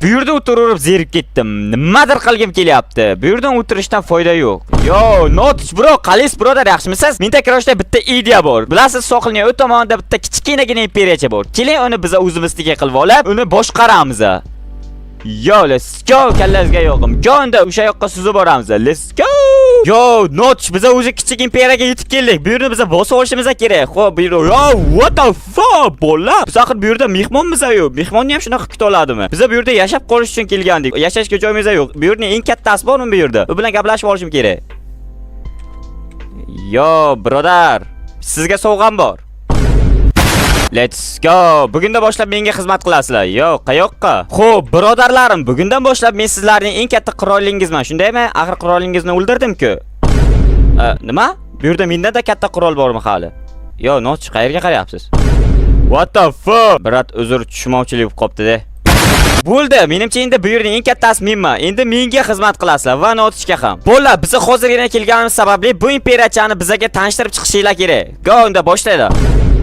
Bu yerda o'tirib zerib ketdim. Nimadir qilgim kelyapti. Bu yerdan o'tirishdan foyda yo'q. Yo, Notch bro, qalis birodar, yaxshimisiz? Menda kirishda bitta ideya bor. Bilasiz, sohilning o'ng tomonida bitta kichkinagina imperiyacha bor. Keling, uni biz o'zimizniki qilib olib, uni boshqaramiz. Yo, let's go, kallangizga yo'qim. Jonda o'sha yoqqa suzib boramiz. Let's go. Yo, Notch, biz o'zi kichik imperiyaga yetib keldik. Bu yerni biz bosib olishimiz kerak. Xo'p, bu yerda yo, what the fuck, bola? Biz axir bu yerda mehmonmiz-ku. Mehmonni ham shunaqa kuta oladimi? Biz bu yerda yashab qolish uchun kelgandik. Yashashga joyimiz yo'q. Bu yerning eng kattasi bormi bu yerda? U bilan gaplashib olishim kerak. Yo, birodar, sizga sovg'am bor. Let's go. Bugundan boshlab menga xizmat qilasizlar. Yo, qayoqqa? Xo'p, birodarlarim, bugundan boshlab men sizlarning eng katta qirollingizman. Shundaymi? Axir qirollingizni o'ldirdim-ku. Nima? Bu yerda menda katta qirol bormi hali? Yo, Notch, qayerga qarayapsiz? What the fuck? Birat, uzr, tushmovchilik bo'lib qopti-da. Bo'ldi, menimcha endi bu yerning eng kattasi menman. Endi menga xizmat qilasizlar va Notchga ham. Bo'ldi, biz hozirgina kelganimiz sababli bu imperiyachani bizga tanishtirib chiqishinglar kerak. Go, unda boshlaylik.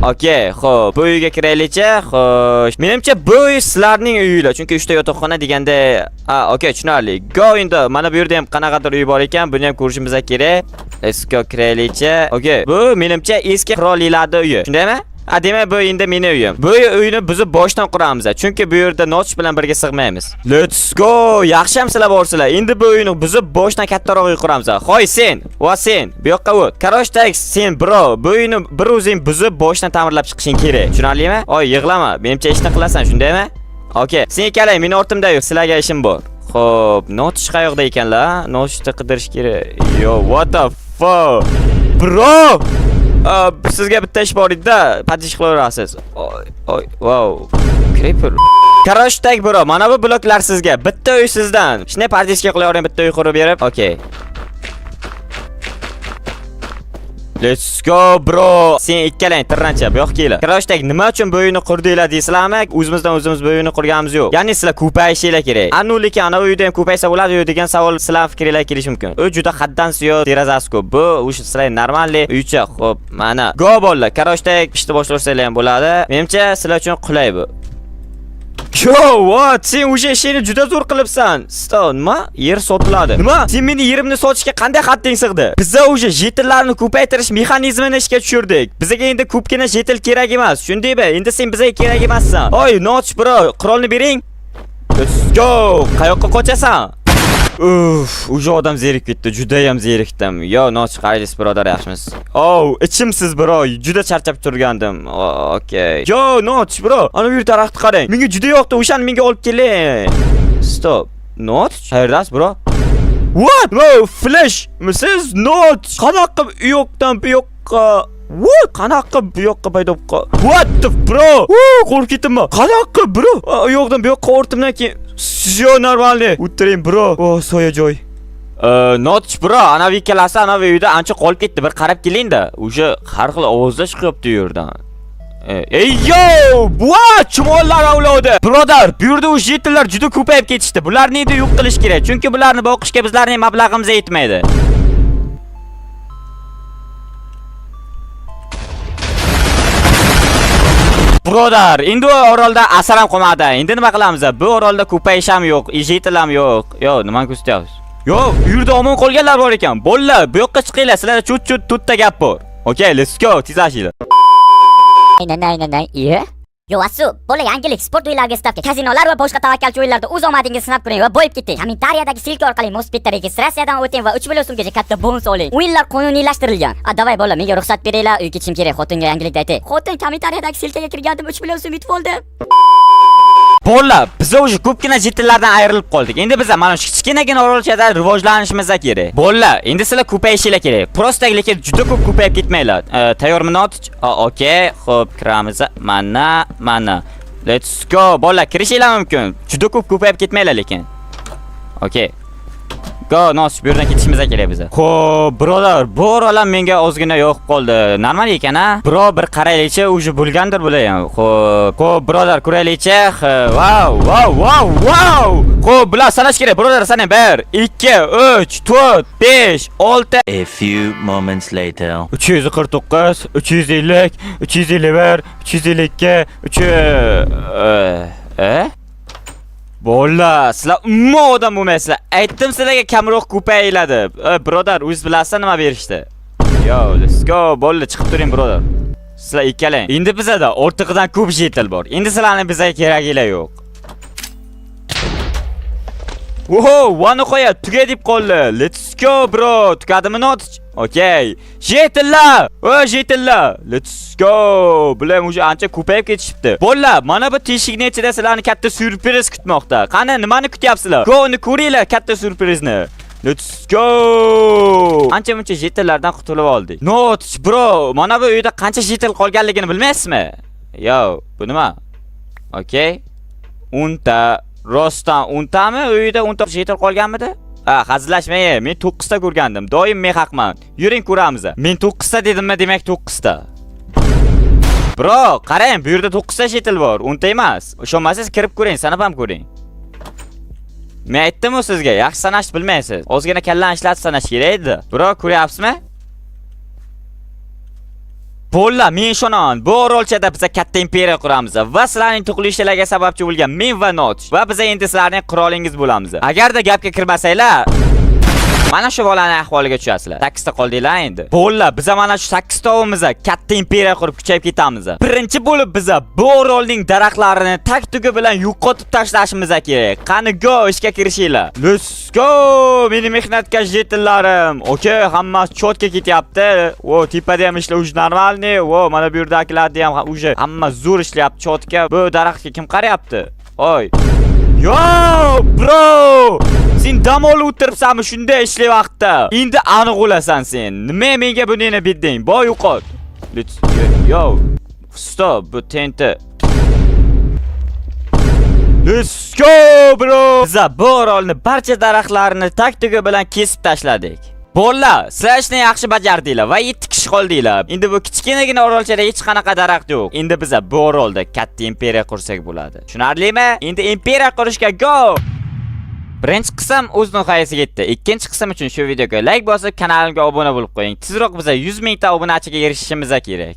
Okay, xo'p, bu uyga kiraylikchi. Xo'sh, menimcha bu uy sizlarning uyinglar, chunki 3 ta yotoqxona deganda, okay, tushunarli. Go, endi mana bu yerda ham qanaqadir uy bor ekan, buni ham ko'rishimiz kerak. Let's go, kiraylikchi. Okay, bu menimcha eski qirolliklarning uyi. Shundaymi? Demak, bu endi meni uyim. Bu uyni buzib boshdan quramiz, chunki bu yerda Notch bilan birga sig'maymiz. Let's go! Yaxshi ham sizlar borsizlar. Endi bu uyni buzib boshdan kattaroq uy quramiz. Xo'y, sen va sen bu yoqqa o't. Qarashdak, sen bro, bu uyni bir o'zing buzib boshdan ta'mirlab chiqishing kerak. Tushunarlimi? Oy, yig'lama. Menimcha ishni qilasan, shundaymi? Okay, sen ikkalang meni ortimda yo'q, sizlarga ishim bor. Xo'p, Notch qayoqda ekanlar? Notchni qidirish kerak. Yo, what the fuck? Bro! Sizga bitta ish bor edi-da, patish qilaverasiz. Oy, wow. Creeper. Qarashdak bro, mana bu bloklar sizga. Bitta uy sizdan. Shunday patishga qilaveraymi, bitta uy qurib berib. Okay. Let's go bro. Sen ikkalang tirrancha bu yoqqa kelinglar. Qarashdak, nima uchun bu uyni qurdinglar deysizlarmi? O'zimizdan o'zimiz bu uyni qurganimiz yo'q. Ya'ni sizlar ko'payishinglar kerak. Lekin ana uyda ham ko'paysa bo'ladi-yu degan savol sizlar fikringlar kelishi mumkin. U juda haddan ziyod derazasi ko'p. Bu o'sha sizlar normalniy uycha. Xo'p, mana. Go bolalar, qarashdak ishni boshlashinglar ham bo'ladi. Menimcha sizlar uchun qulay bu. Yo, what? Sen o'sha ishini juda zo'r qilibsan. Stop, nima? Yer sotiladi. Nima? Sen meni yerimni sotishga qanday hadding sig'di? Biz o'sha jetillarni ko'paytirish mexanizmini ishga tushirdik. Bizga endi ko'pgina jetil kerak emas. Shundaymi? Endi sen bizga kerak emassan. Oy, Notch bro, qurolni bering. Let's go. Qayoqqa qochasan? O'sha odam zerikib ketdi. Juda ham zerikdim. Yo, Notch, qaysiz birodar, yaxshimisiz? Ichimsiz bro, juda charchab turgandim. Okay. Yo, Notch bro, ana bu daraxtni qarang. Menga juda yoqdi, o'shani menga olib keling. Stop. Notch, qaerdasiz bro? What? No, flash. Siz Notch. Qanaqa u yoqdan bu yoqqa? What? Qanaqa bu yoqqa paydo bo'lib? What the bro? Qo'rqib ketdimmi? Qanaqa bro? U yoqdan bu yoqqa o'rtimdan keyin Всё нормально. O'tiring bro. Soya joy. Notch bro, ana bu ikkalasi ana bu uyda ancha qolib ketdi. Bir qarab keling-da. O'sha har xil ovozlar chiqyapti u yerdan. Ey yo, bu chumollar avlodi. Birodar, bu yerda o'sha yetillar juda ko'payib ketishdi. Bularni endi yo'q qilish kerak, chunki bularni boqishga bizlarning mablag'imiz yetmaydi. Birodar, endi bu orolda asar ham qolmadi. Endi nima qilamiz? Bu orolda ko'payish ham yo'q, jetil ham yo'q. Yo, nimani ko'rsatyapsiz? Yo, u yerda omon qolganlar bor ekan. Bolalar, bu yoqqa chiqinglar. Sizlarda chut-chut to'rtta gap bor. Okay, let's go. Tezlashinglar. Nay. Yo, asu, bola yangilik sport o'yinlariga stavka, kazinolar va boshqa tavakkalchi o'yinlarda o'z omadingizni sinab ko'ring va boyib keting. Kommentariyadagi silka orqali Mospitda registratsiyadan o'ting va 3 million so'mgacha katta bonus oling. O'yinlar qonuniylashtirilgan. Davay bola, menga ruxsat beringlar, uyga ketishim kerak. Xotinga yangilikni ayting. Xotin kommentariyadagi silkaga kirgandim, 3 million so'm yutib oldim. Bolalar, biz o'sha ko'pgina jetillardan ayrilib qoldik. Endi biz mana shu kichkinagina orolchada rivojlanishimiz kerak. Bolalar, endi sizlar ko'payishinglar kerak. Prosta lekin juda ko'p ko'payib ketmanglar. Tayyormi Notch? Okay, xo'p, kiramiz. Mana. Let's go. Bolalar, kirishinglar mumkin. Juda ko'p ko'payib ketmanglar lekin. Okay. Go, Notch, bu yerdan ketishimiz kerak biz. Xo'p, birodar, bu orol ham menga ozgina yo'q qoldi. Normal ekan-a? Bro, bir qaraylikchi, o'sha bo'lgandir bular ham. Xo'p, birodar, ko'raylikchi. Wow. Xo'p, bular sanash kerak. Birodar, sana 1, 2, 3, 4, 5, 6. A few moments later. 349, 350, 351, 352, Bolla, sizlar umuman odam bo'lmaysizlar. Aytdim sizlarga kamroq ko'payinglar deb. Brother, o'z bilasizlar nima berishdi? Yo, let's go. Bolla, chiqib turing, brother. Sizlar ikkalang. Endi bizada ortig'idan ko'p jetil bor. Endi sizlarning bizga keraginglar yo'q. Oho, vani qo'ya, tuga deb qoldi. Let's go, bro. Tukadimi not? Okay. Jetillar. Jetillar. Let's go. Bular o'sha ancha ko'payib ketishibdi. Bolla, mana bu teshikning ichida sizlarni katta syurpriz kutmoqda. Qani, nimani kutyapsizlar? Go'ni ko'ringlar katta syurprizni. Let's go. Ancha-muncha jetillardan qutulib oldik. Not, bro. Mana bu uyda qancha jetil qolganligini bilmaysizmi? Yo, bu nima? Okay. Unta Rostdan 10 tami? Uyda 10 ta jetil qolganmidi? Hazillashmang, men 9 ta ko'rgandim. Doim men haqman. Yuring ko'ramiz. Men 9 ta dedimmi, demak 9 ta. Bro, qarang, bu yerda 9 ta jetil bor, 10 ta emas. Ishonmasangiz kirib ko'ring, sanab ham ko'ring. Men aytdim-ku sizga, yaxshi sanashni bilmaysiz. Ozgina kallani ishlatib sanash kerak edi. Bro, ko'ryapsizmi? Bolla, men ishonaman, bu orolchada biz katta imperiya quramiz va sizlarning tug'ilishlarga sababchi bo'lgan men va Notch va biz endi sizlarning qirolingiz bo'lamiz. Agarda gapga kirmasanglar, mana shu bolaning ahvoliga tushasizlar. 8 ta qoldinglar endi. Bolla, biz mana shu 8 ta ovimiz katta imperiya qurib kuchayib ketamiz. Birinchi bo'lib biz bu orolning daraxtlarini tak-tugi bilan yo'qotib tashlashimiz kerak. Qani go, ishga kirishinglar. Let's go, meni mehnatkash jetillarim. Okay, hammasi cho'tga ketyapti. Tepada ham ishlar uj normalniy. Mana bu yerdagilarni ham uj hamma zo'r ishlayapti cho'tga. Bu daraxtga kim qarayapti? Oy. Yo, bro! Sen dam olib o'tiribsanmi shunday ishli vaqtda? Endi aniq o'lasan sen. Nima menga buningni berding? Boy yo'qot. Yo, stop, bu tenti. Let's go, bro! Biz bu orolni barcha daraxtlarini tak-tugi bilan kesib tashladik. Bolla, sizlar ishni yaxshi bajardinglar va 7 kishi qoldinglar. Endi bu kichkinagina orolchada hech qanaqa daraxt yo'q. Endi biz bu orolda katta imperiya qursak bo'ladi. Tushunarlimi? Endi imperiya qurishga go! Birinchi qism o'z nihoyasiga yetdi. Ikkinchi qism uchun shu videoga like bosib, kanalimga obuna bo'lib qo'ying. Tezroq biz 100 ming ta obunachiga erishishimiz kerak.